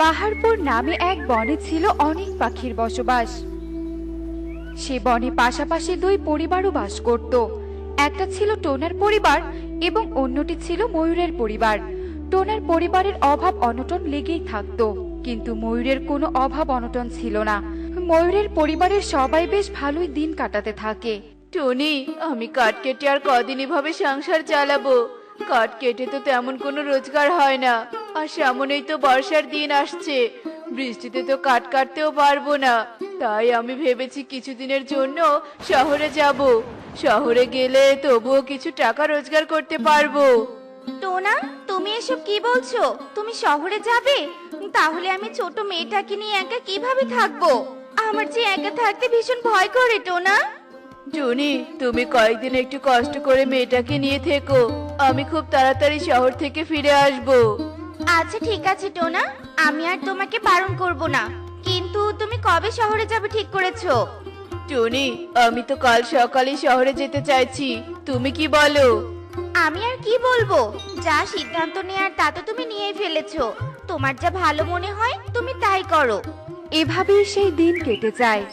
পাহাড়পুর নামে এক বনে ছিল অনেক পাখির বসবাস। সে বনে পাশাপাশি দুই পরিবারও বাস করত। একটা ছিল টোনার পরিবার এবং অন্যটি ছিল ময়ূরের পরিবার। টোনার পরিবারের অভাব অনটন লেগেই থাকতো, কিন্তু ময়ূরের কোনো অভাব অনটন ছিল না। ময়ূরের পরিবারের সবাই বেশ ভালোই দিন কাটাতে থাকে। টনি, আমি কাঠ কেটে আর কদিন এভাবে সংসার চালাবো? কাঠ কেটে তো তেমন কোনো রোজগার হয় না, আর সামনেই তো বর্ষার দিন আসছে, বৃষ্টিতে তো কাঠ কাটতেও পারবো না। তাই আমি ভেবেছি কিছুদিনের জন্য শহরে যাব। শহরে গেলে তবুও কিছু টাকা রোজগার করতে পারবো। টোনা, তুমি এসব কি বলছো? তুমি শহরে যাবে? তাহলে আমি ছোট মেয়েটাকে নিয়ে একা কিভাবে থাকবো? আমার যে একা থাকতে ভীষণ ভয় করে টোনা। টনি, তুমি কয়েকদিন একটু কষ্ট করে মেয়েটাকে নিয়ে থেকো, আমি খুব তাড়াতাড়ি শহর থেকে ফিরে আসবো। আচ্ছা ঠিক আছে টোনা, আমি আর তোমাকে বারণ করব না। কিন্তু তুমি কবে শহরে যাবে ঠিক করেছো? টনি, আমি তো কাল সকালে শহরে যেতে চাইছি, তুমি কি বলো? আমি আর কি বলবো, যা সিদ্ধান্ত নেয়ার তা তো তুমি নিয়েই ফেলেছো। তোমার যা ভালো মনে হয় তুমি তাই করো। এভাবেই সেই দিন কেটে যায়।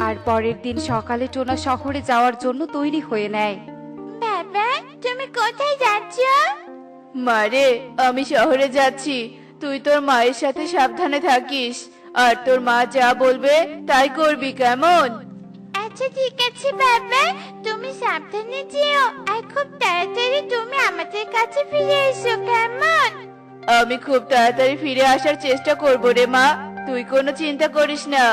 আর পরের দিন সকালে টোনা শহরে যাওয়ার জন্য তৈরি হয়ে নেয়। বাবা, তুমি কোথায় যাচ্ছ? মারে, আমি শহরে যাচ্ছি, তুই তোর মায়ের সাথে সাবধানে থাকিস, আর তোর মা যা বলবে তাই করবি, কেমন? আচ্ছা ঠিক আছে বাবা, তুমি সাবধানে যেও, আর খুব তাড়াতাড়ি তুমি আমাদের কাছে ফিরে এসো, কেমন? আমি খুব তাড়াতাড়ি ফিরে আসার চেষ্টা করবো রে মা, তুই কোনো চিন্তা করিস না।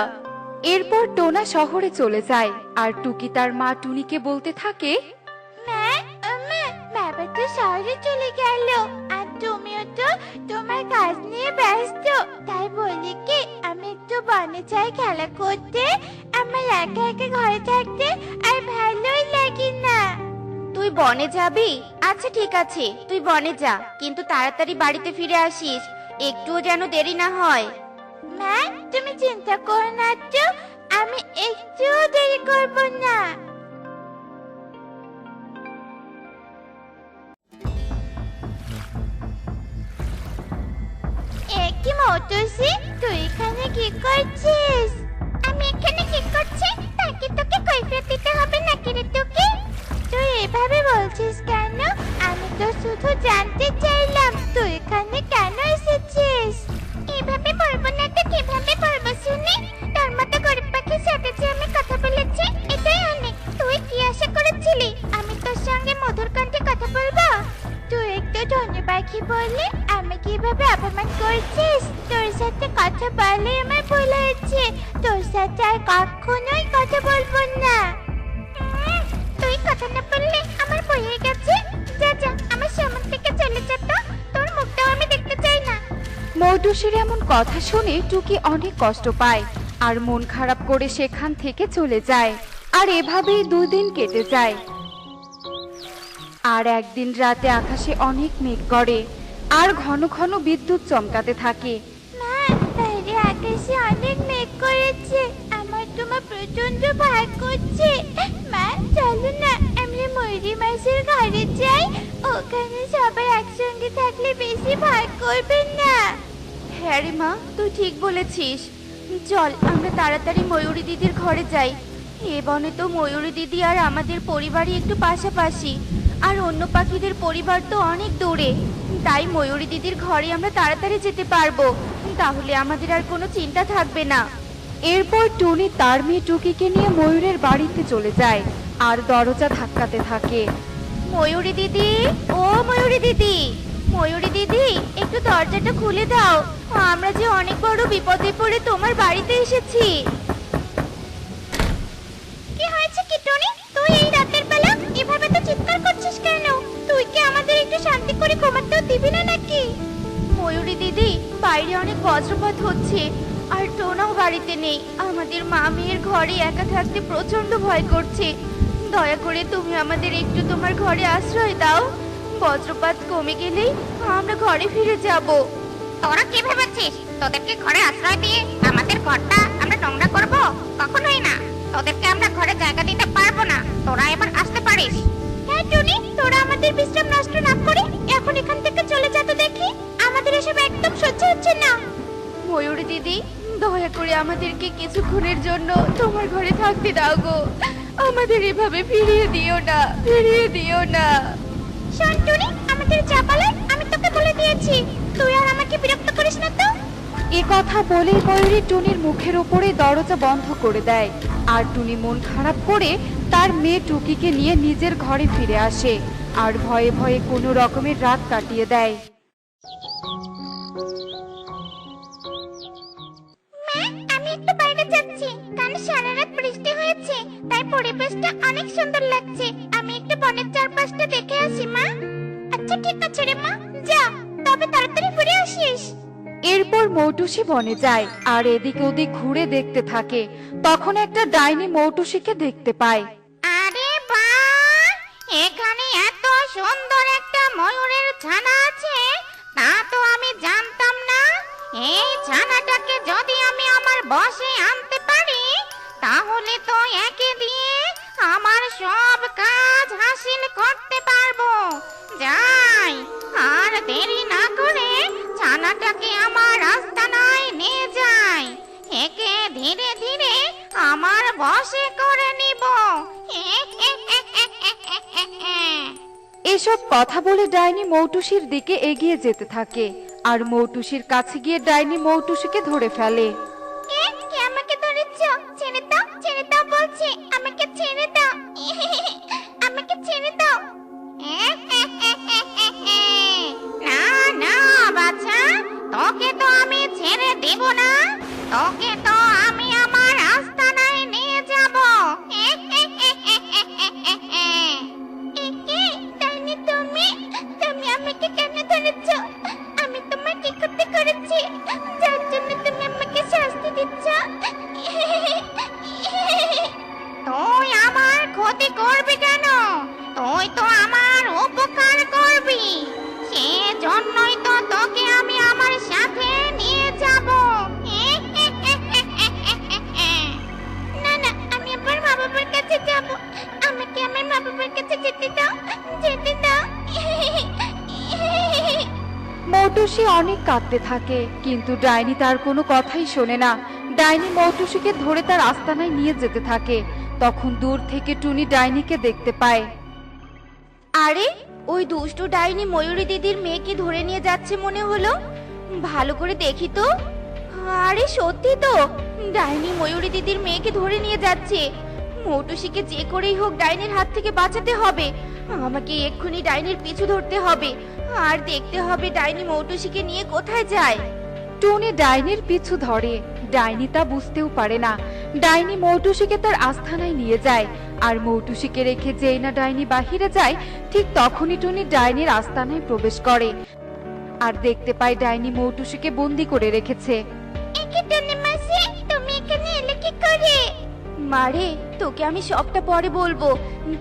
এরপর টোনা শহরে চলে যায়, আর টুকি তার মা টুনিকে বলতে থাকে, মা, মা, বাবা তো শহরে চলে গেল, আর তুমিও তো তোমার কাজ নিয়ে ব্যস্ত। তাই বলি কি, আমি একটু বনে যাই খেলা করতে। আমার একা একা ঘরে থাকতে আর ভালোই লাগে না। তুই বনে যাবি? আচ্ছা ঠিক আছে, তুই বনে যা, কিন্তু তাড়াতাড়ি বাড়িতে ফিরে আসিস, একটুও যেন দেরি না হয়। মা, তুমি চিন্তা করো না তো, আমি একটুও দেরি করব না। কি মৌটুসি, তুই এখানে কি করছিস? আমি এখানে কি করছি তাকে তোকে কৈফিয়ত দিতে হবে নাকি রে তোকে? তুই এভাবে বলছিস কেন? আমি তো শুধু জানতে চাইলাম তুই এখানে কেন এসেছিস। এভাবে বলবো না তো কিভাবে বলবো শুনি? তোর মতো গরিব পাখির সাথে যে আমি কথা বলেছি এটাই অনেক। তুই কি আশা করেছিলি আমি তোর সঙ্গে মধুর কণ্ঠে কথা বলবো? তুই একটু ধনী পাখি বলে আমি কিভাবে অপমান করছিস? তোর সাথে কথা বলে আমার ভুল হয়েছে, তোর সাথে আর কখনোই কথা বলবো না। তুই কথা না বললে আমার ভয় হয়ে গেছে। যা যা, আমার সামনে থেকে চলে যা তো, তোর মুখটাও আমি দেখতে চাই না। মৌটুসির এমন কথা শুনে টুকি অনেক কষ্ট পায়, আর মন খারাপ করে সেখান থেকে চলে যায়। আর এভাবেই 2 দিন কেটে যায়। আর একদিন রাতে আকাশে অনেক মেঘ করে, আর ঘন ঘন বিদ্যুৎ চমকাতে থাকে। মা, বাইরে আকাশে অনেক মেঘ করেছে, আমার তোমার প্রচন্ড ভয় করছে। মা, চলো না আমরা ময়ূরী মাসির ঘরে যাই, ওখানে সবাই একসঙ্গে থাকলে বেশি ভয় করবে না। হ্যাঁ রে মা, তুই ঠিক বলেছিস, চল আমরা তাড়াতাড়ি ময়ূরী দিদির ঘরে যাই। এ বনে তো ময়ূরী দিদি আর আমাদের পরিবারই একটু পাশাপাশি, আর অন্য পাখিদের পরিবার তো অনেক দূরে। তাই ময়ূরী দিদির ঘরে আমরা তাড়াতাড়ি যেতে পারবো, তাহলে আমাদের আর কোনো চিন্তা থাকবে না। এরপর টুনি তার মেয়ে টুকিকে নিয়ে ময়ূরের বাড়িতে চলে যায়, আর দরজা ধাক্কাতে থাকে। ময়ূরী দিদি, ও ময়ূরী দিদি, ময়ূরী দিদি একটু দরজাটা খুলে দাও, আমরা যে অনেক বড় বিপদে পড়ে তোমার বাড়িতে এসেছি। কি হয়েছে কি টনি, তুই এই রাতের বেলা এভাবে তো চিৎকার করছিস কেন? তুই কি আমাদের একটু শান্তি করে ঘুমাতেও দিবি না নাকি? ময়ূরী দিদি, বাইরে অনেক বজ্রপাত হচ্ছে, আর টোনাও বাড়িতে নেই। আমাদের মা মেয়ের ঘরে একা থাকতে প্রচন্ড ভয় করছে। দয়া করে তুমি আমাদের একটু তোমার ঘরে আশ্রয় দাও, বজ্রপাত কমে গেলেই আমরা ঘরে ফিরে যাব। তোরা কি ভেবেছিস তোদেরকে ঘরে আশ্রয় দিয়ে আমাদের ঘরটা আমরা নোংরা করব? কখনোই না, তোদেরকে আমরা ঘরে জায়গা দিতে পারবো না, তোরা এবার আসতে পারিস। হ্যাঁ টুনি, তোরা আমাদের বিশ্রাম নষ্ট না করে এখন এখান থেকে চলে যা তো দেখি। আমাদের এসব একদম সহ্য হচ্ছে না। ময়ূরী দিদি, দয়া করে আমাদেরকে কিছুক্ষণের জন্য তোমার ঘরে থাকতে দাও গো। আমাদের এভাবে ফিরিয়ে দিও না, ফিরিয়ে দিও না। শোন টুনি, আমাদের যা বলার আমি তোকে বলে দিয়েছি, তুই আর আমাকে বিরক্ত করিস না তো। এ কথা বলেই ময়ূরী টুনির মুখের উপরে দরজা বন্ধ করে দেয়। আর টুনি মন খারাপ করে তার মেয়ে টুকিকে নিয়ে নিজের ঘরে ফিরে আসে আর ভয়ে ভয়ে কোনো রকমের রাত কাটিয়ে দেয়। মা, আমি একটু বাইরে যাচ্ছি, কারণ সারা রাত বৃষ্টি হয়েছে, তাই পরিবেশটা অনেক সুন্দর লাগছে। আমি একটু বনের চারপাশটা দেখে আসি মা। আচ্ছা ঠিক আছে রে মা, যা, তবে তাড়াতাড়ি ফিরে আসিস। এরপর মৌটুসি বনে যায় আর এদিক ওদিক ঘুরে দেখতে থাকে। তখন একটা ডাইনি মৌটুসিকে দেখতে পায়। আরে বাহ, এখানে এত সুন্দর একটা ময়ূরের ছানা আছে, তা তো আমি জানতাম না। এই ছানাটাকে যদি আমি আমার বশে আনতে পারি, তাহলে তো একে দিয়ে আমার সব কাজ হাসিল করতে পারবো। যাই, আর দেরি না করে ছানাটাকে আমার আস্তানায় নিয়ে যাই। একে ধীরে ধীরে আমার বশে করে নিব। এসব কথা বলে ডাইনি মৌটুসির দিকে এগিয়ে যেতে থাকে আর মৌটুসির কাছে গিয়ে ডাইনি মৌটুসিকে ধরে ফেলে। কে আমাকে ধরেছ? ছেড়ে দাও, ছেড়ে দাও বলছি, আমাকে ছেড়ে দাও। আমাকে ছেড়ে দাও। না না বাছা, তোকে তো আমি ছেড়ে দেব না, তোকে তো আমি আমার আস্তানায় নিয়ে যাব। ডাইনি, তুমি তুমি আমাকে কেন ধরেছ? আমি তোমার কি ক্ষতি করেছি যার জন্য তুমি আমাকে শাস্তি দিচ্ছ? তুই আমার ক্ষতি করবি কেন? তুই তো আমার উপকার করবি, সেজন্যই তো তোকে আমি আমার সাথে নিয়ে যাব। না না, আমি আবার মা বাবার কাছে যাব। আমাকে আমার মা বাবার কাছে যেতে দাও, যেতে দাও। মৌটুসি অনেক কাঁদতে থাকে, কিন্তু ডাইনি তার কোনো কথাই শোনে না। ডাইনি মৌটুসিকে ধরে তার আস্তানায় নিয়ে যেতে থাকে। তখন দূর থেকে টুনি ডাইনিকে দেখতে পায়। আরে, ওই দুষ্টু ডাইনি ময়ূরী দিদির মেয়েকে ধরে নিয়ে যাচ্ছে মনে হলো। ভালো করে দেখি তো। আরে সত্যি তো, ডাইনি ময়ূরী দিদির মেয়েকে ধরে নিয়ে যাচ্ছে। মৌটুসিকে যে করেই হোক ডাইনির হাত থেকে বাঁচাতে হবে। আমাকে এক্ষুনি ডাইনির পিছু ধরতে হবে আর দেখতে হবে ডাইনি মৌটুসিকে নিয়ে কোথায় যায়। টুনি ডাইনির পিছু ধরে। ডাইনি তা বুঝতেও পারে না। ডাইনি মৌটুসিকে তার আস্তানায় নিয়ে যায় আর মৌটুসিকে রেখে যেই না ডাইনি বাহিরে যায়, ঠিক তখনই টুনি ডাইনির আস্তানায় প্রবেশ করে আর দেখতে পায় ডাইনি মৌটুসিকে বন্দি করে রেখেছে। একে টুনি মাসি, তুমি এখানে এলে কি করে? মারে, তোকে আমি সবটা পরে বলবো,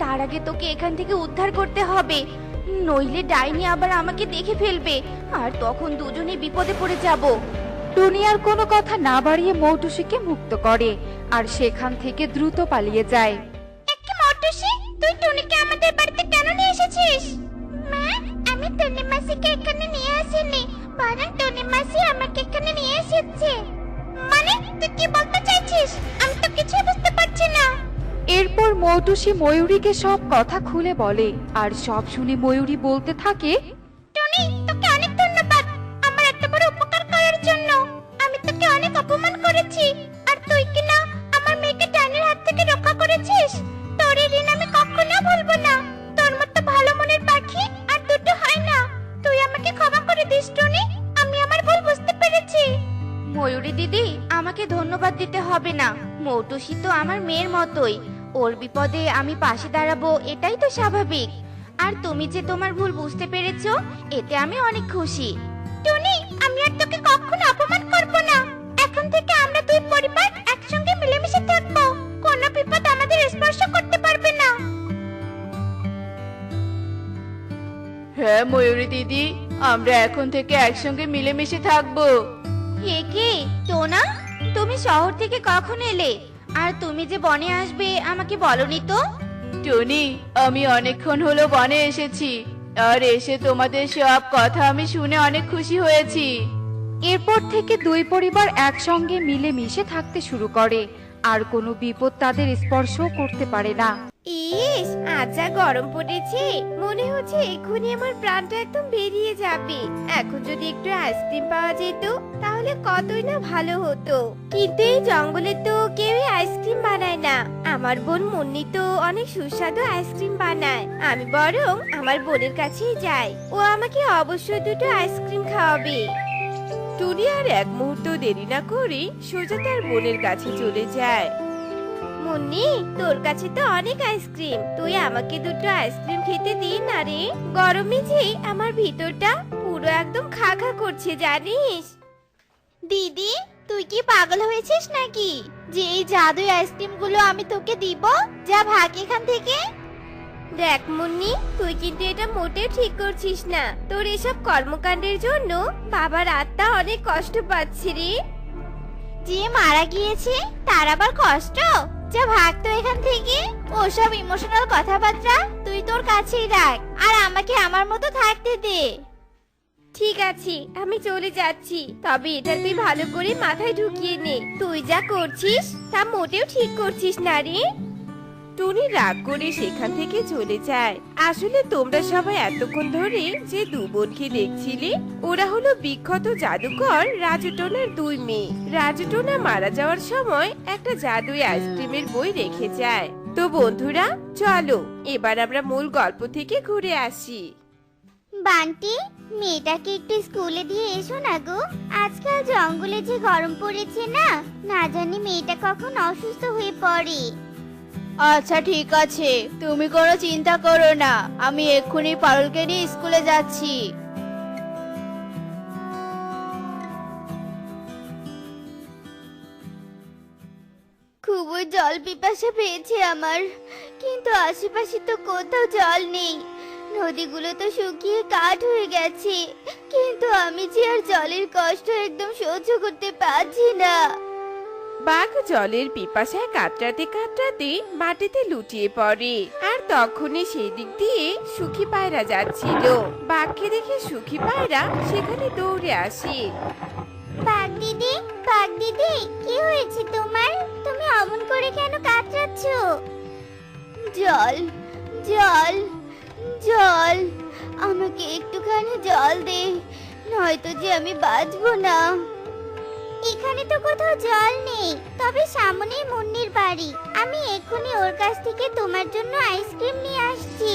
তার আগে তোকে এখান থেকে উদ্ধার করতে হবে, নইলে ডাইনি আবার আমাকে দেখে ফেলবে আর তখন দুজনে বিপদে পড়ে যাব। টুনি আর কোনো কথা না বাড়িয়ে মৌটুসিকে মুক্ত করে আর সেখান থেকে দ্রুত পালিয়ে যায়। একে মৌটুসি, তুই টুনিকে আমাদের বাড়িতে কেন নিয়ে এসেছিস? মা, আমি টুনি মাসিকে এখানে নিয়ে আসিনি, বরং টুনি মাসি আমাকে এখানে নিয়ে এসেছে। মানে তুই কি বলতে চাইছিস? আমি তো কিছুই বুঝতে পারছি না। এরপর মৌটুসি ময়ূরীকে সব কথা খুলে বলে আর সব শুনে ময়ূরী বলতে থাকে, টুনি, তোকে অনেক ধন্যবাদ আমার এত বড় উপকার করার জন্য। আমি তোকে অনেক অপমান করেছি, আর তুই কিনা আমার মেয়েকে ডাইনির হাত থেকে রক্ষা করেছিস। তোর এই ঋণ আমি কখনো ভুলবো না। তোর মতো ভালো মনের পাখি আর দুটো হয় না। তুই আমাকে ক্ষমা করে দিস টুনি, আমি আমার ভুল বুঝতে পেরেছি। ময়ূরী দিদি, আমাকে ধন্যবাদ দিতে হবে না। মৌটুসি তো আমার মেয়ের মতোই, ওর বিপদে আমি পাশে দাঁড়াবো, এটাই তো স্বাভাবিক। আর তুমি যে তোমার ভুল বুঝতে পেরেছো, এতে আমি অনেক খুশি। টুনি, আমি আর তোকে কখনো অপমান করব না। এখন থেকে আমরা দুই পরিবার একসঙ্গে মিলেমিশে থাকবো, কোনো বিপদ আমাদের স্পর্শ করতে পারবে না। হ্যাঁ ময়ূরী দিদি, আমরা এখন থেকে একসঙ্গে মিলেমিশে থাকবো। হে কে, টোনা, তুমি শহর থেকে কখন এলে? আর তুমি যে বনে আসবে আমাকে বলনি তো? টনি, আমি অনেকক্ষণ হলো বনে এসেছি, আর এসে তোমাদের সব কথা আমি শুনে অনেক খুশি হয়েছি। এরপর থেকে দুই পরিবার একসঙ্গে মিলেমিশে থাকতে শুরু করে, আর কোনো বিপদ তাদের স্পর্শও করতে পারে না। ইস, আজ যা গরম পড়েছে, মনে হচ্ছে এক্ষুনি আমার প্রাণটা একদম বেরিয়ে যাবে। এখন যদি একটু আইসক্রিম পাওয়া যেত তাহলে কতই না ভালো হতো। কিন্তু এই জঙ্গলে তো কেউই আইসক্রিম বানায় না। আমার বোন মুন্নি তো অনেক সুস্বাদু আইসক্রিম বানায়। আমি বরং আমার বোনের কাছেই যাই, ও আমাকে অবশ্যই দুটো আইসক্রিম খাওয়াবে। টুনি আর এক মুহূর্ত দেরি না করে সোজা তার বোনের কাছে চলে যায়। মুন্নি, তোর কাছে তো অনেক আইসক্রিম, তুই আমাকে দুটো আইসক্রিম খেতে দি না রে। গরমে যে আমার ভিতরটা পুরো একদম খা খা করছে জানিস। দিদি, তুই কি পাগল হয়েছিস নাকি যে এই জাদুই আইসক্রিমগুলো আমি তোকে দিব? যা ভাগ এখান থেকে। দেখ মুন্নি, তুই কিন্তু এটা মোটেও ঠিক করছিস না। তোর এসব কর্মকাণ্ডের জন্য বাবার আত্মা অনেক কষ্ট পাচ্ছে রে। যে মারা গিয়েছে তার আবার কষ্ট? যা ভাগ তো এখান থেকে। ওসব ইমোশনাল কথাবার্তা তুই তোর কাছেই রাখ, আর আমাকে আমার মতো থাকতে দে। ঠিক আছে, আমি চলে যাচ্ছি, তবে এটা তুই ভালো করে মাথায় ঢুকিয়ে নে, তুই যা করছিস তা মোটেও ঠিক করছিস না রে। টুনি রাগ করে সেখান থেকে চলে যায়। আসলে তোমরা সবাই এতক্ষণ ধরে যে দু বোনকে দেখছিলে, ওরা হলো বিখ্যাত জাদুকর রাজু টোনার দুই মেয়ে। রাজু টোনা মারা যাওয়ার সময় একটা জাদুই আইসক্রিমের বই রেখে যায়। তো বন্ধুরা, চলো এবার আমরা মূল গল্প থেকে ঘুরে আসি। বান্টি, মেয়েটাকে একটু স্কুলে দিয়ে এসো না গো। আজকাল জঙ্গলে যে গরম পড়েছে না, না জানি মেয়েটা কখন অসুস্থ হয়ে পড়ে। আচ্ছা ঠিক আছে, তুমি কোনো চিন্তা করো না, আমি এক্ষুনি পারুলকে নিয়ে স্কুলে যাচ্ছি। খুবই জল পিপাসা পেয়েছে আমার, কিন্তু আশেপাশে তো কোথাও জল নেই। নদীগুলো তো শুকিয়ে কাঠ হয়ে গেছে, কিন্তু আমি যে আর জলের কষ্ট একদম সহ্য করতে পারছি না। বাঘ জলের পিপাসায় কাতরাতে কাতরাতে মাটিতে লুটিয়ে পড়ে। আর তখনই সেই দিক দিয়ে সুখী পায়রা যাচ্ছিল। বাঘকে দেখে সুখী পায়রা সেখানে দৌড়ে আসে। বাঘ দিদি, কি হয়েছে তোমার? তুমি অমন করে কেন কাতরাচ্ছ? জল, জল, জল, আমাকে একটুখানি জল দে, নয়তো যে আমি বাঁচবো না। এখানে তো কোথাও জল নেই, তবে সামনেই মুন্নির বাড়ি, আমি এক্ষুনি ওর কাছ থেকে তোমার জন্য আইসক্রিম নিয়ে আসছি।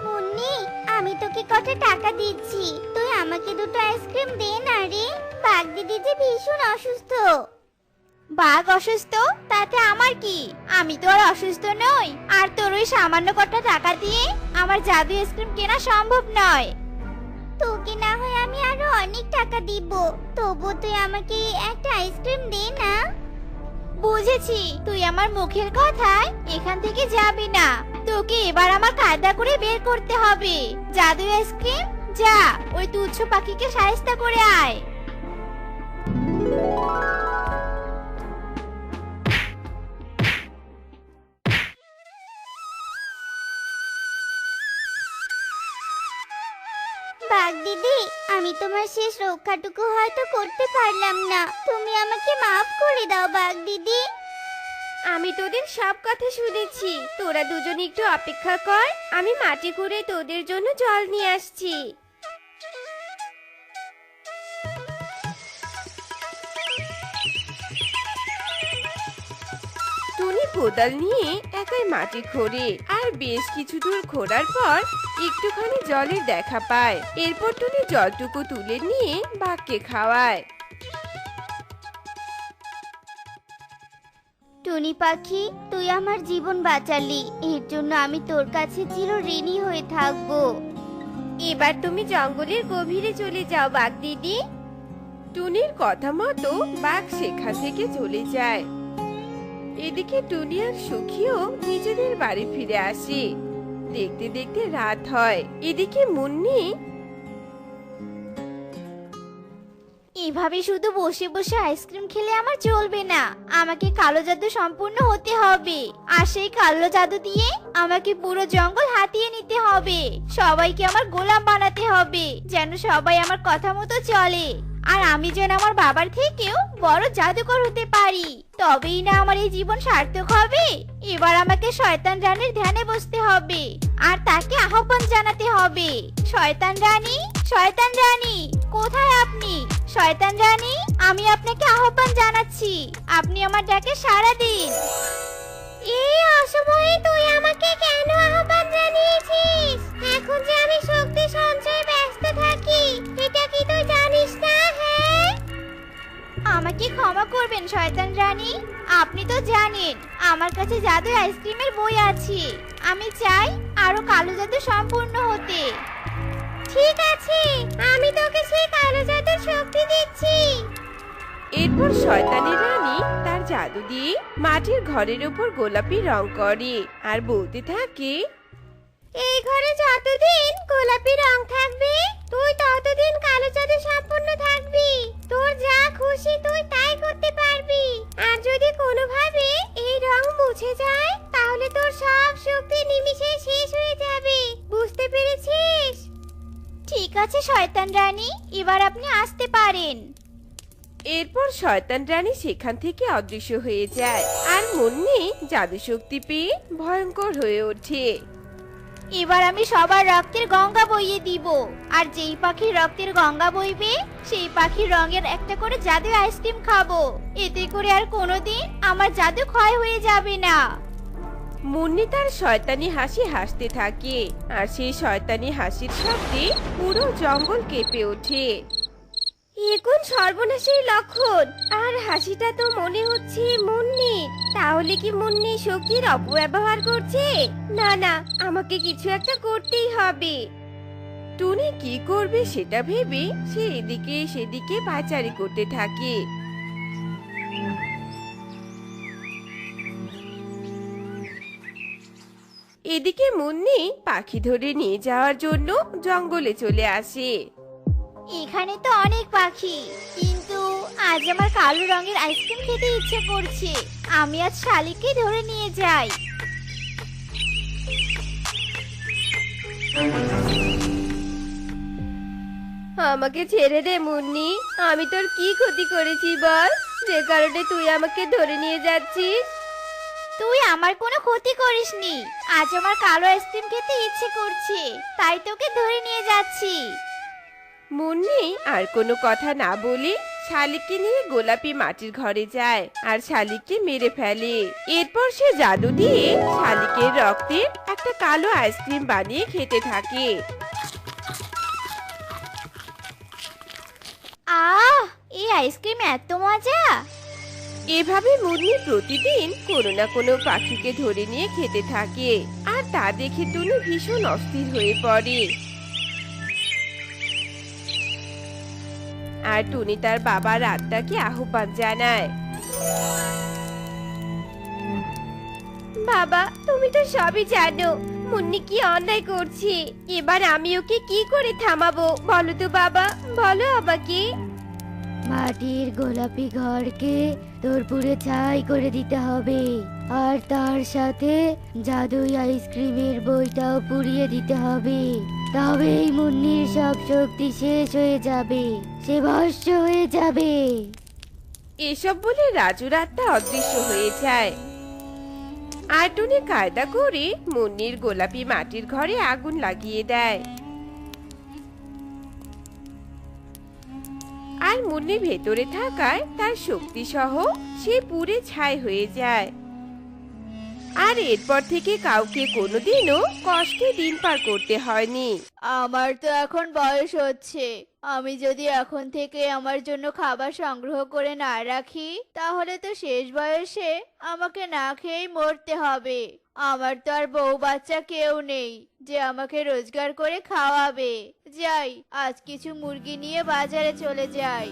মুন্নি, আমি তোকে কত টাকা দিচ্ছি, তুই আমাকে দুটো আইসক্রিম দে না রে। বাঘ দিদি যে ভীষণ অসুস্থ। বাঘ অসুস্থ তাতে আমার কি? আমি তো আর অসুস্থ নই, আর তোর ওই সামান্য কটা টাকা দিয়ে আমার জাদু আইসক্রিম কেনা সম্ভব নয়। তোকে না হয় আমি আরো অনেক টাকা দিব, তবু তুই আমাকে একটা আইসক্রিম দে না। বুঝেছি, তুই আমার মুখের কথায় এখান থেকে যাবি না, তোকে এবার আমার কায়দা করে বের করতে হবে। জাদু আইসক্রিম, যা ওই তুচ্ছ পাখিকে সাহায্য করে আয়। বাঘ দিদি, আমি তোমার শেষ রক্ষাটুকু হয়তো করতে পারলাম না, তুমি আমাকে মাফ করে দাও বাঘ দিদি। আমি তোদের সব কথা শুনেছি, তোরা দুজন একটু অপেক্ষা কর, আমি মাটি খুঁড়ে তোদের জন্য জল নিয়ে আসছি। টুনি কোদাল নিয়ে একাই মাটি খোঁড়ে, আর বেশ কিছু দূর খোঁড়ার পর একটুখানি জলের দেখা পায়। এরপর টুনি জলটুকু তুলে নিয়ে বাঘকে খাওয়ায়। টুনি পাখি, তুই আমার জীবন বাঁচালি, এর জন্য আমি তোর কাছে চিরঋণী হয়ে থাকবো। এবার তুমি জঙ্গলের গভীরে চলে যাও বাঘ দিদি। টুনির কথা মতো বাঘ সেখান থেকে চলে যায়। এদিকে টুনি আর সুখীও নিজেদের বাড়ি ফিরে আসে। দেখতে দেখতে রাত হয়। এদিকে মুন্নি, এভাবে শুধু বসে বসে আইসক্রিম খেলে আমার চলবে না, আমাকে কালো জাদু সম্পূর্ণ হতে হবে। আর সেই কালো জাদু দিয়ে আমাকে পুরো জঙ্গল হাতিয়ে নিতে হবে। সবাইকে আমার গোলাম বানাতে হবে, যেন সবাই আমার কথা মতো চলে। আর আমি যেন আমার বাবার থেকেও বড় জাদুকর হতে পারি, তবেই না আমার এই জীবন সার্থক হবে। এবার আমাকে শয়তান রানীর ধ্যানে বসতে হবে আর তাকে আহ্বান জানাতে হবে। শয়তান রানী, শয়তান রানী, কোথায় আপনি? শয়তান রানী, আমি আপনাকে আহ্বান জানাচ্ছি, আপনি আমার ডাকে সাড়া দিন। এই অসময়ে তুই আমাকে কেন আহ্বান জানিয়েছিস? এখন যে আমি শক্তি সঞ্চয়ে ব্যস্ত থাকি, এটা কি তুই জানিস না? হ্যাঁ, আমাকে ক্ষমা করবেন শয়তান রানী। আপনি তো জানেন আমার কাছে জাদু আইসক্রিমের বই আছে। আমি চাই আরো কালো জাদু সম্পূর্ণ হতে। ঠিক আছে, আমি তোকে সেই কালো জাদুর শক্তি দিচ্ছি। এরপর শয়তানি রানী তার জাদু দিয়ে মাটির ঘরের উপর গোলাপি রং করে আর বলতে থাকে, এই ঘরে যতদিন গোলাপি রং থাকবে, তুই ততদিন কালো জাদু সম্পূর্ণ থাকবি। তোর যা খুশি তুই তাই করতে পারবি। আর যদি কোনোভাবে এই রং মুছে যায়, তাহলে তোর সব শক্তি নিমিষে শেষ হয়ে যাবে। বুঝতে পেরেছিস? ঠিক আছে শয়তান রানী, এবার আপনি আসতে পারেন। এরপর শয়তান রানী সেখান থেকে অদৃশ্য হয়ে যায় আর মুন্নি জাদু শক্তি পেয়ে ভয়ঙ্কর হয়ে ওঠে। এবার আমি সবার রক্তের গঙ্গা বইয়ে দিব, আর যেই পাখির রক্তের গঙ্গা বইবে সেই পাখির রঙের একটা করে জাদু আইসক্রিম খাবো। এতে করে আর কোনোদিন আমার জাদু ক্ষয় হয়ে যাবে না। মুন্নি তার শয়তানি হাসি হাসতে থাকে আর সেই শয়তানি হাসির শব্দে পুরো জঙ্গল কেঁপে ওঠে। এখন সর্বনাশের লক্ষণ। আর হাসিটা তো মনে হচ্ছে মুন্নি। তাহলে কি মুন্নি শক্তির অপব্যবহার করছে? না না, আমাকে কিছু একটা করতেই হবে। টুনি কি করবে সেটা ভেবে সে এদিকে সেদিকে পাচারি করতে থাকে। এদিকে মুন্নি পাখি ধরে নিয়ে যাওয়ার জন্য জঙ্গলে চলে আসে। এখানে তো অনেক পাখি, কিন্তু আজ আমার কালো রঙের আইসক্রিম খেতে ইচ্ছে করছে। আমি আজ শালিককে ধরে নিয়ে যাই। আমাকে ছেড়ে দে মুন্নি, আমি তোর কি ক্ষতি করেছি বল, যে কারণে তুই আমাকে ধরে নিয়ে যাচ্ছিস? তুই আমার কোনো ক্ষতি করিসনি। আজ আমার কালো আইসক্রিম খেতে ইচ্ছে করছে, তাই তোকে ধরে নিয়ে যাচ্ছি। মুন্নি আর কোনো কথা না বলে শালিককে নিয়ে গোলাপি মাটির ঘরে যায় আর শালিককে মেরে ফেলে। এরপর সে জাদু দিয়ে শালিকের রক্তের একটা কালো আইসক্রিম বানিয়ে খেতে থাকে। আহ, এই আইসক্রিম এত মজা! এভাবে মুন্নি প্রতিদিন কোনো না কোনো পাখিকে ধরে নিয়ে খেতে থাকে আর তা দেখে টুনি ভীষণ অস্থির হয়ে পড়ে। আর টুনি তার বাবার আত্মাকে আহ্বান জানায়। বাবা, তুমি তো সবই জানো মুন্নি কি অন্যায় করছে। এবার আমি ওকে কি করে থামাবো বলো তো বাবা, বলো আমাকে। মাটির গোলাপি ঘরকে তোর পুরে ছাই করে দিতে হবে, আর তার সাথে জাদুই আইসক্রিমের বইটাও পুড়িয়ে দিতে হবে। তবেই মুন্নির সব শক্তি শেষ হয়ে যাবে, সে ভস্ম হয়ে যাবে। এসব বলে রাজুর আত্মা অদৃশ্য হয়ে যায়। আর টুনি কায়দা করে মুন্নির গোলাপি মাটির ঘরে আগুন লাগিয়ে দেয়। আর মুন্নি ভেতরে থাকায় তার শক্তি সহ সে পুড়ে ছাই হয়ে যায়। আর এরপর থেকে কাউকে কোনোদিনও কষ্টে দিন পার করতে হয়নি। আমার তো এখন বয়স হচ্ছে, আমি যদি এখন থেকে আমার জন্য খাবার সংগ্রহ করে না রাখি, তাহলে তো শেষ বয়সে আমাকে না খেয়েই মরতে হবে। আমার তো আর বউ বাচ্চা কেউ নেই যে আমাকে রোজগার করে খাওয়াবে। যাই, আজ কিছু মুরগি নিয়ে বাজারে চলে যাই।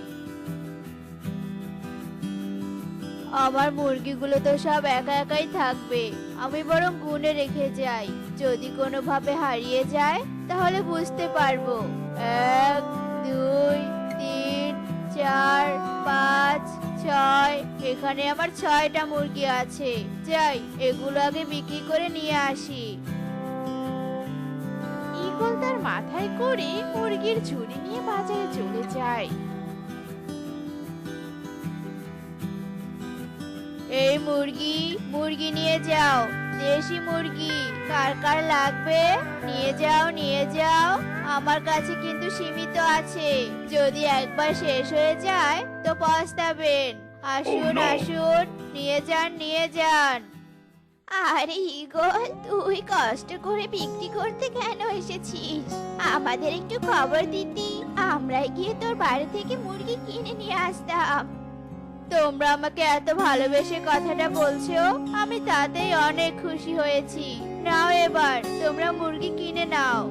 আমার মুরগিগুলো তো সব একা একাই থাকবে, আমি বরং গুনে রেখে যাই। যদি কোনোভাবে হারিয়ে যায় তাহলে বুঝতে পারবো। 1 2 3 4, 5, 6। এখানে আমার 6টা মুরগি আছে। যাই, এগুলো আগে বিক্রি করে নিয়ে আসি। ঈগল তার মাথায় করে মুরগির ঝুড়ি নিয়ে বাজারে চলে যায়। এই মুরগি মুরগি নিয়ে যাও, দেশি মুরগি। কার কার লাগবে নিয়ে যাও, নিয়ে যাও। আমার কাছে কিন্তু সীমিত আছে, যদি একবার শেষ হয়ে যায় তো পস্তাবেন। আসুন আসুন, নিয়ে যান, নিয়ে যান। আরে ঈগল, তুই কষ্ট করে বিক্রি করতে কেন এসেছিস? আমাদের একটু খবর দিতি, আমরাই গিয়ে তোর বাড়ি থেকে মুরগি কিনে নিয়ে আসতাম। তোমরা আমাকে এত ভালোবেসে কথাটা বলছো, আমি তাতেই অনেক খুশি হয়েছি। নাও এবার তোমরা মুরগি কিনে নাও।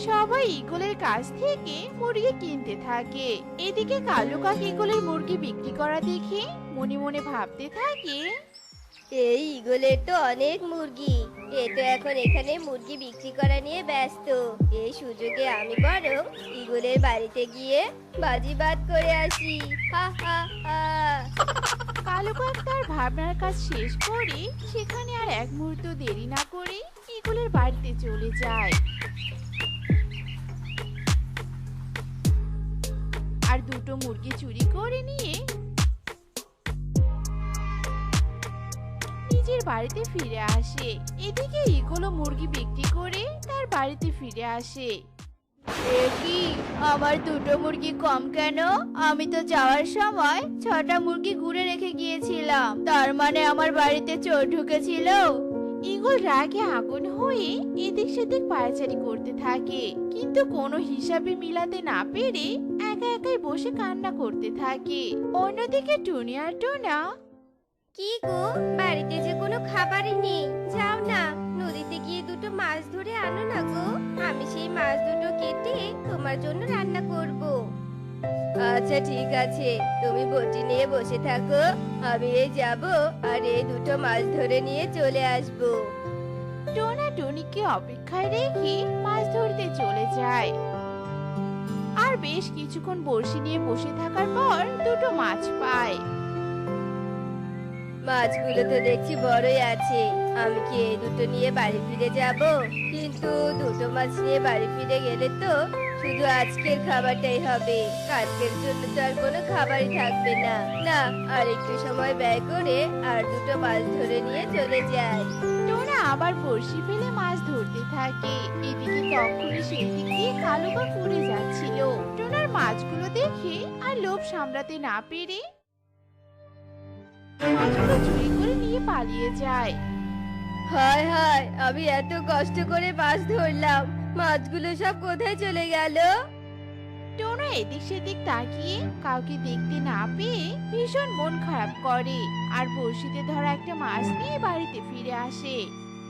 সবাই ঈগলের কাছ থেকে মুরগি কিনতে থাকে। এদিকে কালু কাক ঈগলের মুরগি বিক্রি করা দেখে মনে মনে ভাবতে থাকে, এই ঈগলের তো অনেক মুরগি, এ তো এখন এখানে মুরগি বিক্রি করা নিয়ে ব্যস্ত। এই সুযোগে আমি বরং ঈগলের বাড়িতে গিয়ে বাজিবাদ করে আসি। হা হা হা। কালু কাক তার ভাবনার কাজ শেষ করে সেখানে আর এক মুহূর্ত দেরি না করে ঈগলের বাড়িতে চলে যায়। আর দুটো মুরগি চুরি করে নিয়ে নিজের বাড়িতে ফিরে আসে। এদিকে ঈগলও মুরগি বিক্রি করে তার বাড়িতে ফিরে আসে। এ কি, আমার দুটো মুরগি কম কেন? আমি তো যাওয়ার সময় 6টা মুরগি ঘুরে রেখে গিয়েছিলাম, তার মানে আমার বাড়িতে চোর ঢুকেছিল। ঈগল রাগে আগুন হয়ে এদিক সেদিক পায়চারি করতে থাকে, কিন্তু কোনো হিসাবে মিলাতে না পেরে একা একাই বসে কান্না করতে থাকে। অন্যদিকে টুনি আর টোনা কি গো, বাড়িতে যে কোনো খাবারই নেই, যাও না নদীতে গিয়ে দুটো মাছ ধরে আনো না গো। আমি সেই মাছ দুটো কেটে তোমার জন্য রান্না করব। আচ্ছা ঠিক আছে, তুমি বটি নিয়ে বসে থাকো, আমি এই যাব আর এই দুটো মাছ ধরে নিয়ে চলে আসব। টোনা টুনিকে অপেক্ষায় রেখে মাছ ধরতে চলে যায়। আর বেশ কিছুক্ষণ বড়শি নিয়ে বসে থাকার পর দুটো মাছ পায়। মাছগুলো তো দেখছি বড়ই আছে, আমি কি এই দুটো নিয়ে বাড়ি ফিরে যাব? কিন্তু দুটো মাছ নিয়ে বাড়ি ফিরে গেলে তো শুধু আজকের খাবারটাই হবে, কালকের জন্য তো আর কোনো খাবারই থাকবে না। না, আর একটু সময় ব্যয় করে আর দুটো মাছ ধরে নিয়ে চলে যাই। টোনা আবার বড়শি ফেলে মাছ ধরতে থাকে। এদিকে তখনই সেই দিক দিয়ে কালু কাক উড়ে যাচ্ছিল। টোনার মাছগুলো দেখে আর লোভ সামলাতে না পেরে মাছগুলো চুরি করে নিয়ে পালিয়ে যায়। হায় হায়, আমি এত কষ্ট করে মাছ ধরলাম, মাছগুলো সব কোথায় চলে গেল? টোনা এদিক সেদিক তাকিয়ে কাউকে দেখতে না পেয়ে ভীষণ মন খারাপ করে আর বড়শিতে ধরা একটা মাছ নিয়ে বাড়িতে ফিরে আসে।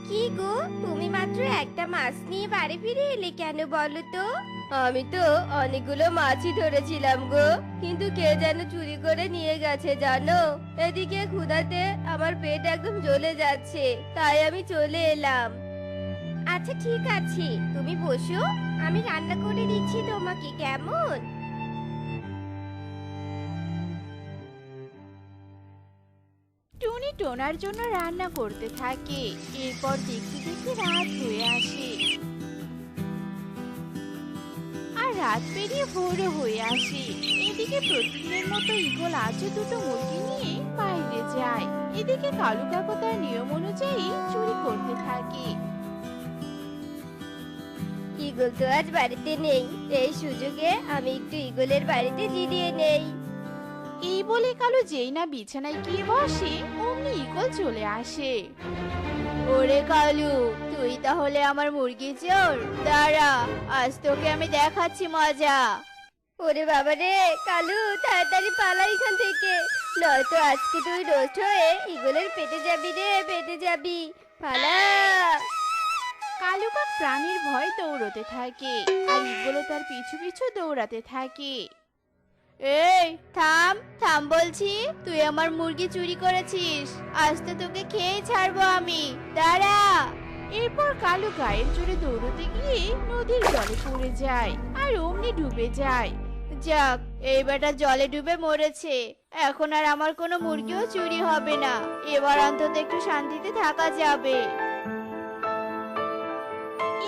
কি গো, তুমি মাত্র একটা মাছ নিয়ে বাড়ি ফিরে এলে কেন বলো তো? আমি তো অনেকগুলো মাছই ধরেছিলাম গো, কিন্তু কে যেন চুরি করে নিয়ে গেছে জানো। এদিকে ক্ষুধাতে আমার পেট একদম জ্বলে যাচ্ছে, তাই আমি চলে এলাম। আচ্ছা ঠিক আছে, তুমি বসো, আমি রান্না করে দিচ্ছি তোমাকে, কেমন? টুনি টোনার জন্য রান্না করতে থাকে। এরপর দেখতে দেখতে রাত হয়ে আসে আর রাত পেরিয়ে ভোরও হয়ে আসে। এদিকে প্রতিদিনের মতো ঈগল আজও দুটো মুরগি নিয়ে বাইরে যায়। এদিকে কালু কাকু তার নিয়ম অনুযায়ী চুরি করতে থাকে। ঈগল তো আজ বাড়িতে নেই, এই সুযোগে আমি একটু ঈগলের বাড়িতে জিরিয়ে নেই। এই বলে কালু যেই না বিছানায় গিয়ে বসে অমনি ঈগল চলে আসে। ওরে কালু, তুই তাহলে আমার মুরগি চোর? দাঁড়া, আজ তোকে আমি দেখাচ্ছি মজা। ওরে বাবা রে কালু, তাড়াতাড়ি পালা এখান থেকে, নয়তো আজকে তুই রোস্ট হয়ে ঈগলের পেটে যাবি রে, পেটে যাবি, পালা। কালু কাক প্রাণীর ভয় দৌড়তে থাকে আর ঈগলও তার পিছু পিছু দৌড়াতে থাকে। এই থাম থাম বলছি, তুই আমার মুরগি চুরি করেছিস, আজ তো তোকে খেয়ে ছাড়বো আমি, দাঁড়া। এরপর কালু গায়ের জোরে দৌড়তে গিয়ে নদীর জলে পড়ে যায় আর অমনি ডুবে যায়। যাক, এই বেটা জলে ডুবে মরেছে। এখন আর আমার কোনো মুরগিও চুরি হবে না। এবার অন্তত একটু শান্তিতে থাকা যাবে।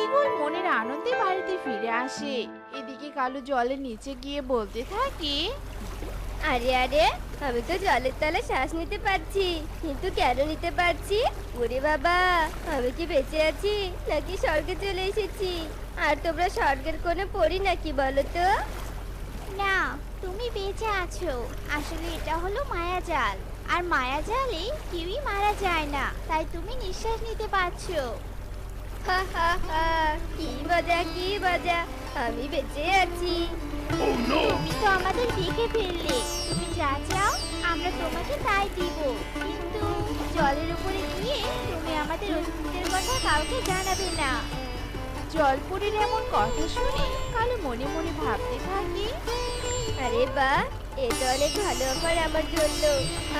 ঈগল মনের আনন্দে বাড়িতে ফিরে আসে। এদিকে কালু জলের নিচে গিয়ে বলতে থাকে, আরে আরে, আমি তো জলের তলায় শ্বাস নিতে পারছি, কিন্তু কেন নিতে পারছি? ওরে বাবা, আমি কি বেঁচে আছি নাকি স্বর্গে চলে এসেছি? আর তোমরা স্বর্গের কোণে পড়ি নাকি বলো তো? না, তুমি বেঁচে আছো। আসলে এটা হলো মায়াজাল, আর মায়াজালে কেউই মারা যায় না, তাই তুমি নিঃশ্বাস নিতে পারছো। হা হা হা, কি মজা কি মজা, আমি বেঁচে আছি। তুমি তো আমাদের দেখে ফেললে। তুমি যা চাও আমরা তোমাকে তাই দিব, কিন্তু জলের উপরে গিয়ে তুমি আমাদের অস্তিত্বের কথা কাউকে জানাবে না। জলপুরীর এমন কথা শুনে কালু মনে মনে ভাবতে থাকে, আরে বাহ, এটা অনেক ভালো অফার আমার জন্য।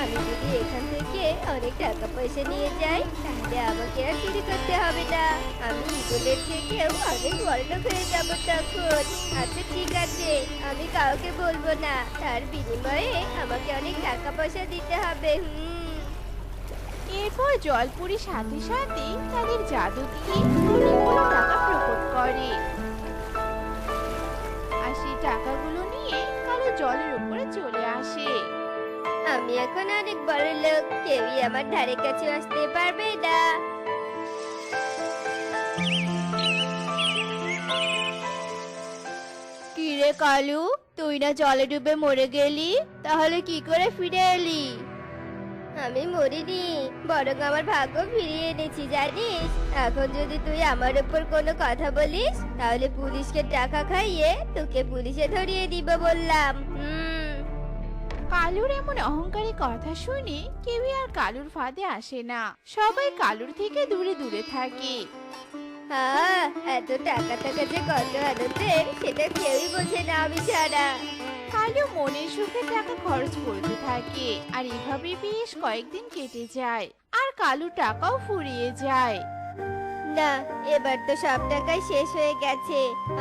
আমি যদি এখান থেকে অনেক টাকা পয়সা নিয়ে যাই, তাহলে আমাকে আর চুরি করতে হবে না। আমি ঈগলের থেকেও অনেক বড়লোক হয়ে যাবো তখন। আচ্ছা ঠিক আছে, আমি কাউকে বলবো না। তার বিনিময়ে আমাকে অনেক টাকা পয়সা দিতে হবে। এরপর জলপুরীর সাথে সাথে তাদের জাদু দিয়ে অনেকগুলো টাকা প্রকট করে। আর সেই টাকাগুলো নিয়ে কালু জলের উপরে চলে আসে। আমি এখন অনেক বড় লোক, কেউই আমার ধারে কাছে আসতে পারবে না। কি রে কালু, তুই না জলে ডুবে মরে গেলি? তাহলে কি করে ফিরে এলি? আমি মরিনি, বরং আমার ভাগ্য ফিরিয়ে এনেছি জানিস। এখন যদি তুই আমার উপর কোনো কথা বলিস, তাহলে পুলিশকে টাকা খাইয়ে তোকে পুলিশে ধরিয়ে দিব বললাম। কালুর এমন অহংকারী কথা শুনে কেউই আর কালুর ফাঁদে আসে না। সবাই কালুর থেকে দূরে দূরে থাকে। হ্যাঁ, এত টাকা টাকা যে কত আনন্দের, সেটা কেউই বোঝে না আমি ছাড়া। কালু মনের সুখে টাকা খরচ করতে থাকে, আর এভাবে বেশ কয়েকদিন কেটে যায়, আর কালু টাকাও ফুরিয়ে যায়। না, এবার তো সব টাকাই শেষ হয়ে গেছে।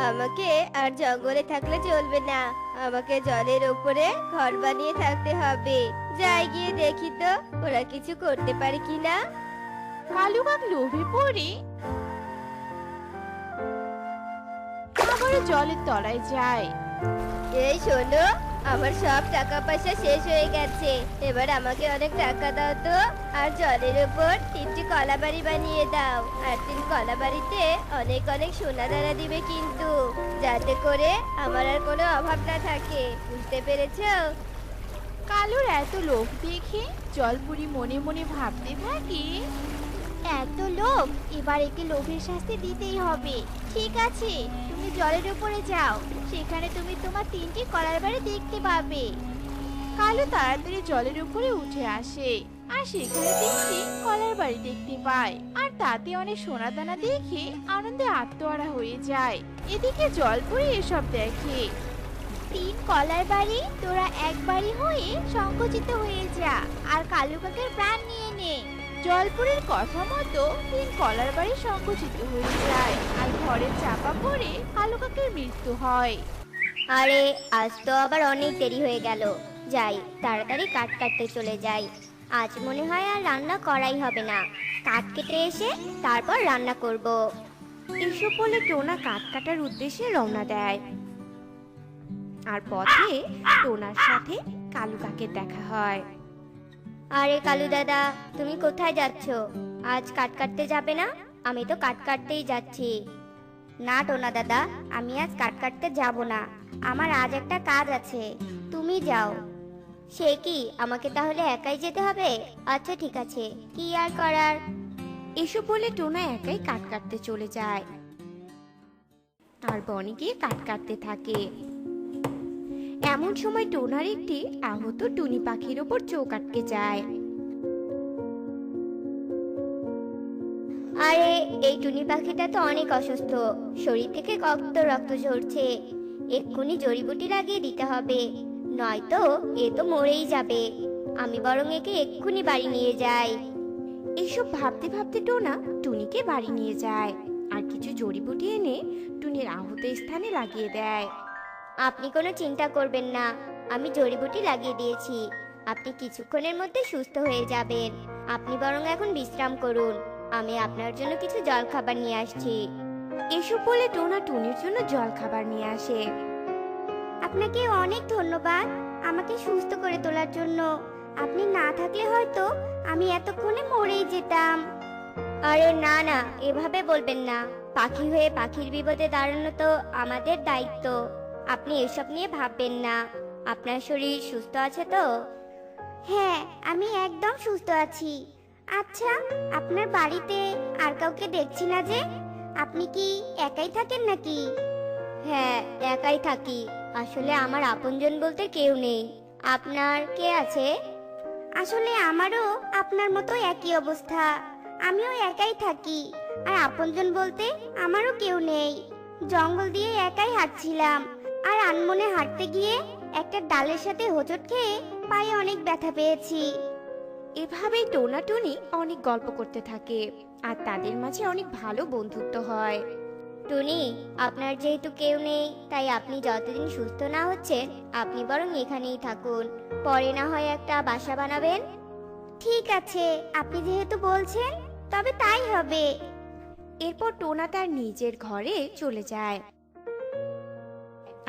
আমাকে আর জঙ্গলে থাকলে চলবে না, আমাকে জলের উপরে ঘর বানিয়ে থাকতে হবে। যাই গিয়ে দেখি তো ওরা কিছু করতে পারে কিনা। কালু কাক লোভে পড়ে আবারও জলের তলায় যায়। এই শোনো, আমার সব টাকা পয়সা শেষ হয়ে গেছে। এবার আমাকে অনেক টাকা দাও তো, আর জলের উপর 3টি কলা বাড়ি বানিয়ে দাও। আর 3 কলা বাড়িতে অনেক অনেক সোনা দানা দিবে কিন্তু, যাতে করে আমার আর কোনো অভাব না থাকে। বুঝতে পেরেছো? কালুর এত লোভ দেখে জলপুরি মনে মনে ভাবতে থাকে, এত লোভ, এবার একে লোভের শাস্তি দিতেই হবে। ঠিক আছে, তুমি জলের উপরে যাও, সেখানে তুমি তোমার 3টি কলার বাড়ি দেখতে পাবে। কালু তাড়াতাড়ি জলের উপরে উঠে আসে, আর সেখানে 3টি কলার বাড়ি দেখতে পায়, আর তাতে অনেক সোনা দানা দেখে আনন্দে আত্মহারা হয়ে যায়। এদিকে জলপুরি এসব দেখে। 3 কলার বাড়ি, তোরা এক বাড়ি হয়ে সংকুচিত হয়ে যা, আর কালু কাকের প্রাণ নিয়ে নে। জলপুরের কথা মতো 3 কলার বাড়ি সংকুচিত হয়ে যায়, আর ঘরে চাপা পড়ে কালু কাকের মৃত্যু হয়। আরে, আজ তো আবার অনেক দেরি হয়ে গেল। যাই, তাড়াতাড়ি কাঠ কাটতে চলে যাই। আজ মনে হয় আর রান্না করাই হবে না। কাঠ কেটে এসে তারপর রান্না করব। এসব বলে টোনা কাঠ কাটার উদ্দেশ্যে রওনা দেয়। আর পথে টোনার সাথে কালু কাকের দেখা হয়। আরে কালু দাদা, তুমি কোথায় যাচ্ছ? আজ কাঠ কাটতে যাবে না? আমি তো কাঠ কাটতেই যাচ্ছি। না টোনা দাদা, আমি আজ কাঠ কাটতে যাব না। আমার আজ একটা কাজ আছে। তুমি যাও। সে কি, আমাকে তাহলে একাই যেতে হবে? আচ্ছা ঠিক আছে, কি আর করার। এসব বলে টোনা একাই কাঠ কাটতে চলে যায়, আর বনে গিয়ে কাঠ কাটতে থাকে। এমন সময় টোনার একটি আহত টুনি পাখির ওপর চোখ আটকে যায়। আরে, এই টুনি পাখিটা তো অনেক অসুস্থ, শরীর থেকে রক্ত ঝরছে। এক্ষুনি জড়িবুটি লাগিয়ে দিতে হবে, নয়তো এ তো মরেই যাবে। আমি বরং একে এক্ষুনি বাড়ি নিয়ে যাই। এইসব ভাবতে ভাবতে টোনা টুনিকে বাড়ি নিয়ে যায়, আর কিছু জড়িবুটি এনে টুনির আহত স্থানে লাগিয়ে দেয়। আপনি কোনো চিন্তা করবেন না, আমি জড়িবুটি লাগিয়ে দিয়েছি। আপনি কিছুক্ষণের মধ্যে সুস্থ হয়ে যাবেন। আপনি বরং এখন বিশ্রাম করুন, আমি আপনার জন্য কিছু জলখাবার নিয়ে আসছি। এসব বলে টোনা টুনির জন্য জল খাবার নিয়ে আসে। আপনাকে অনেক ধন্যবাদ আমাকে সুস্থ করে তোলার জন্য। আপনি না থাকলে হয়তো আমি এতক্ষণে মরেই যেতাম। আরে না না, এভাবে বলবেন না। পাখি হয়ে পাখির বিপদে দাঁড়ানো তো আমাদের দায়িত্ব। আপনি এসব নিয়ে ভাববেন না। আপনার শরীর সুস্থ আছে তো? হ্যাঁ, আমি একদম সুস্থ আছি। আচ্ছা, আপনার বাড়িতে আর কাউকে দেখছি না যে? আপনি কি একাই থাকেন নাকি? হ্যাঁ, একাই থাকি। আসলে আমার আপনজন বলতে কেউ নেই। আপনার কে আছে? আসলে আমারও আপনার মতো একই অবস্থা। আমিও একাই থাকি, আর আপনজন বলতে আমারও কেউ নেই। জঙ্গল দিয়ে একাই হাঁটছিলাম, আর আনমনে হাঁটতে গিয়ে একটা ডালের সাথে হোঁচট খেয়ে পায়ে অনেক ব্যথা পেয়েছি। এভাবেই টোনা টুনি অনেক গল্প করতে থাকে, আর তাদের মাঝে অনেক ভালো বন্ধুত্ব হয়। টুনি, আপনার যেহেতু কেউ নেই, তাই আপনি যতদিন সুস্থ না হচ্ছেন আপনি বরং এখানেই থাকুন। পরে না হয় একটা বাসা বানাবেন। ঠিক আছে, আপনি যেহেতু বলছেন তবে তাই হবে। এরপর টোনা তার নিজের ঘরে চলে যায়,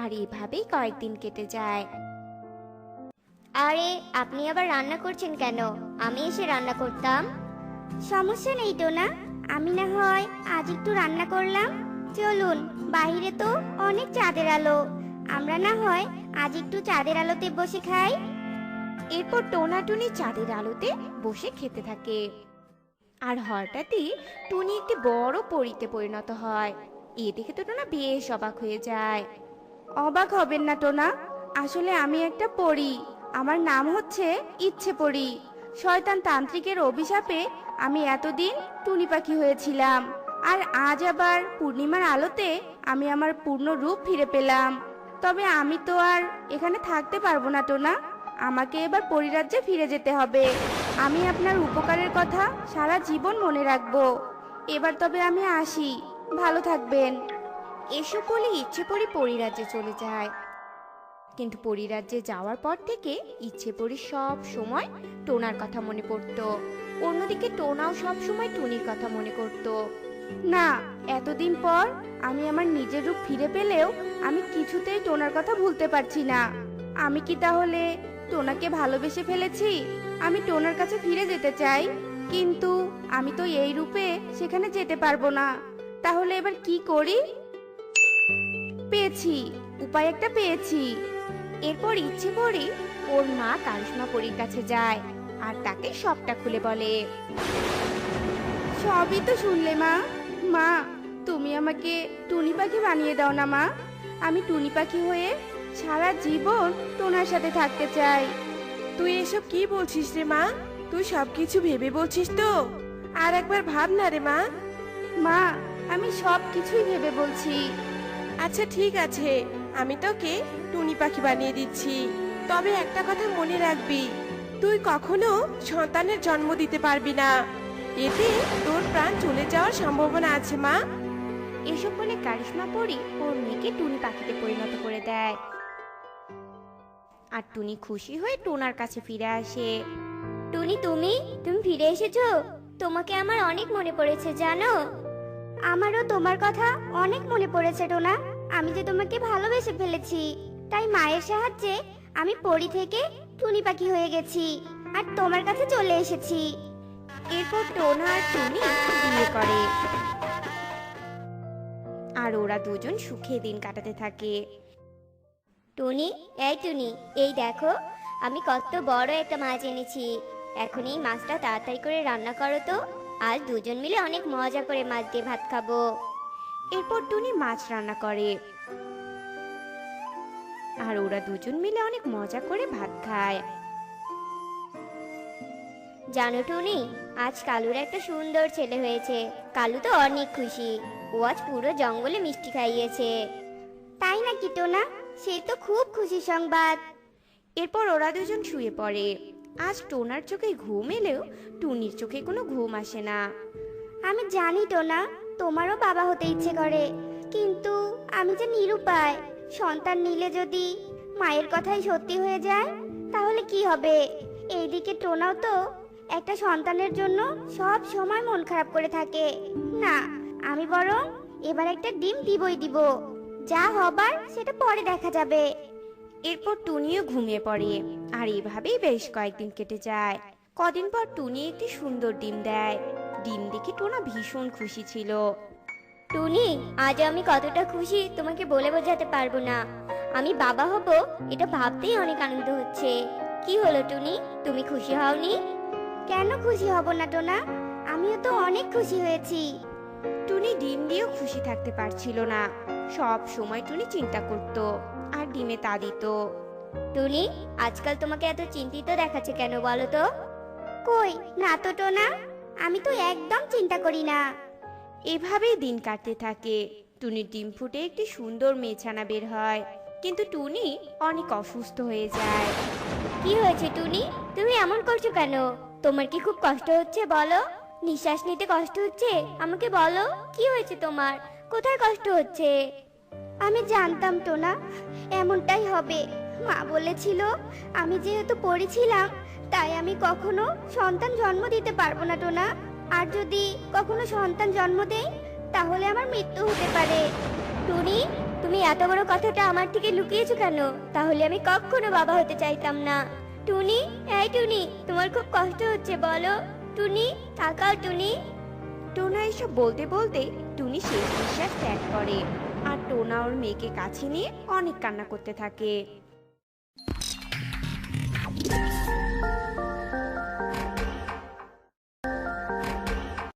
আর এভাবেই কয়েকদিন কেটে যায়। আরে, আপনি আবার রান্না করছেন কেন? আমি এসে রান্না করতাম। সমস্যা নেই টোনা, আমি না হয় আজ একটু রান্না করলাম। চলুন, বাইরে তো অনেক চাঁদের আলো, আমরা না হয় আজ একটু চাঁদের আলোতে বসে খাই। এরপর টোনা টুনি চাঁদের আলোতে বসে খেতে থাকে, আর হঠাৎই টুনি একটি বড় পরীতে পরিণত হয়। এ দেখে তো টোনা বেশ অবাক হয়ে যায়। অবাক হবেন না টোনা, আসলে আমি একটা পরী। আমার নাম হচ্ছে ইচ্ছে পরী। শয়তান তান্ত্রিকের অভিশাপে আমি এতদিন টুনি পাখি হয়েছিলাম, আর আজ আবার পূর্ণিমার আলোতে আমি আমার পূর্ণ রূপ ফিরে পেলাম। তবে আমি তো আর এখানে থাকতে পারবো না টোনা, আমাকে এবার পরিরাজ্যে ফিরে যেতে হবে। আমি আপনার উপকারের কথা সারা জীবন মনে রাখবো। এবার তবে আমি আসি, ভালো থাকবেন। এসব বলে ইচ্ছে পরি পরিরাজ্যে চলে যায়। কিন্তু পরিরাজ্যে যাওয়ার পর থেকে ইচ্ছে পরি সব সময় টোনার কথা মনে পড়তো। অন্যদিকে টোনাও সব সময় টুনির কথা মনে করত। না, এতদিন পর আমি আমার নিজের রূপ ফিরে পেলেও আমি কিছুতেই টোনার কথা ভুলতে পারছি না। আমি কি তাহলে টোনাকে ভালোবেসে ফেলেছি? আমি টোনার কাছে ফিরে যেতে চাই, কিন্তু আমি তো এই রূপে সেখানে যেতে পারবো না। তাহলে এবার কি করি? পেয়েছি, উপায় একটা পেয়েছি। এরপর ইচ্ছে পরি ওর মা কারিশমা পরীর কাছে যায়, আর তাকে সবটা খুলে বলে। সবই তো শুনলে মা। মা, তুমি আমাকে টুনি পাখি বানিয়ে দাও না মা। আমি টুনি পাখি হয়ে সারা জীবন টোনার সাথে থাকতে চাই। তুই এসব কি বলছিস রে মা? তুই সবকিছু ভেবে বলছিস তো? আর একবার ভাব না রে মা। মা, আমি সব কিছুই ভেবে বলছি। আচ্ছা ঠিক আছে, আমি তোকে টুনি পাখি বানিয়ে দিচ্ছি। তবে একটা কথা মনে রাখবি, তুই কখনো সন্তানের জন্ম দিতে পারবি না। এতে তোর প্রাণ চলে যাওয়ার সম্ভাবনা আছে মা। এসব বলে কারিশমা পরি ওর মেয়েকে টুনি পাখিতে পরিণত করে দেয়, আর টুনি খুশি হয়ে টোনার কাছে ফিরে আসে। টুনি, তুমি ফিরে এসেছো? তোমাকে আমার অনেক মনে পড়েছে জানো। আমারও তোমার কথা অনেক মনে পড়েছে টোনা। আমি যে তোমাকে ভালোবেসে ফেলেছি, তাই মায়ের সাহায্যে আমি পরী থেকে টুনি পাখি হয়ে গেছি, আর তোমার কাছে চলে এসেছি। এরপর টোনা আর টুনি বিয়ে করে, আর ওরা দুজন সুখে দিন কাটাতে থাকে। টুনি, এই টুনি, এই দেখো আমি কত বড় একটা মাছ এনেছি। এখন এই মাছটা তাড়াতাড়ি করে রান্না করো তো, আজ দুজন মিলে অনেক মজা করে মাছ দিয়ে ভাত খাবো। এরপর টুনি মাছ রান্না করে, আর ওরা দুজন মিলে অনেক মজা করে ভাত খায়। জানো টুনি, আজ কালুর একটা সুন্দর ছেলে হয়েছে। কালু তো অনেক খুশি, ও আজ পুরো জঙ্গলে মিষ্টি খাইয়েছে। তাই নাকি টোনা? সে তো খুব খুশি সংবাদ। এরপর ওরা দুজন শুয়ে পড়ে। আজ টোনার চোখে ঘুম এলেও টুনির চোখে কোনো ঘুম আসে না। আমি জানি টোনা, তোমারও বাবা হতে ইচ্ছে করে, কিন্তু আমি যে নিরুপায়। সন্তান নিলে যদি মায়ের কথাই সত্যি হয়ে যায় তাহলে কি হবে? এইদিকে টোনাও তো একটা সন্তানের জন্য সব সময় মন খারাপ করে থাকে। না, আমি বরং এবার একটা ডিম দিবই দিব। যা হবার সেটা পরে দেখা যাবে। এরপর টুনিও ঘুমিয়ে পড়ে। আর এভাবেই বেশ কয়েকদিন কেটে যায়। কদিন পর টুনি একটি সুন্দর ডিম দেয়। ডিম দেখে টোনা ভীষণ খুশি ছিল। টুনি, আজ আমি কতটা খুশি তোমাকে বলে বোঝাতে পারবো না। আমি বাবা হব এটা ভাবতেই অনেক আনন্দ হচ্ছে। কি হলো টুনি, তুমি খুশি হওনি? কেন খুশি হব না টোনা? আমিও তো অনেক খুশি হয়েছি। টুনি ডিম দিয়েও খুশি থাকতে পারছিল না। সব সময় টুনি চিন্তা করত আর ডিমে তা দিত। টুনি, আজকাল তোমাকে এত চিন্তিত দেখাচ্ছে কেন বলো তো? কই না তো টোনা, আমি তো একদম চিন্তা করি না। এভাবেই দিন কাটতে থাকে। টুনির ডিম ফুটে একটি সুন্দর মেয়েছানা বের হয়। কিন্তু টুনি অনেক অসুস্থ হয়ে যায়। কি হয়েছে টুনি, তুমি এমন করছো কেন? তোমার কি খুব কষ্ট হচ্ছে বলো? নিঃশ্বাস নিতে কষ্ট হচ্ছে? আমাকে বলো কি হয়েছে তোমার, কোথায় কষ্ট হচ্ছে? আমি জানতাম টোনা এমনটাই হবে। মা বলেছিল আমি যেহেতু পড়েছিলাম তাই আমি কখনো সন্তান জন্ম দিতে পারবো না টোনা। আর যদি কখনো সন্তান জন্ম দেই তাহলে আমার মৃত্যু হতে পারে। টুনি, তুমি এত বড় কথাটা আমার থেকে লুকিয়েছো কেন? তাহলে আমি কখনো বাবা হতে চাইতাম না। টুনি, এই টুনি, তোমার খুব কষ্ট হচ্ছে বলো? টুনি, তাকাও টুনি। টোনা এসব বলতে বলতে টুনি শেষ নিঃশ্বাস ত্যাগ করে। আর টোনা ওর মেয়েকে কাছে নিয়ে অনেক কান্না করতে থাকে।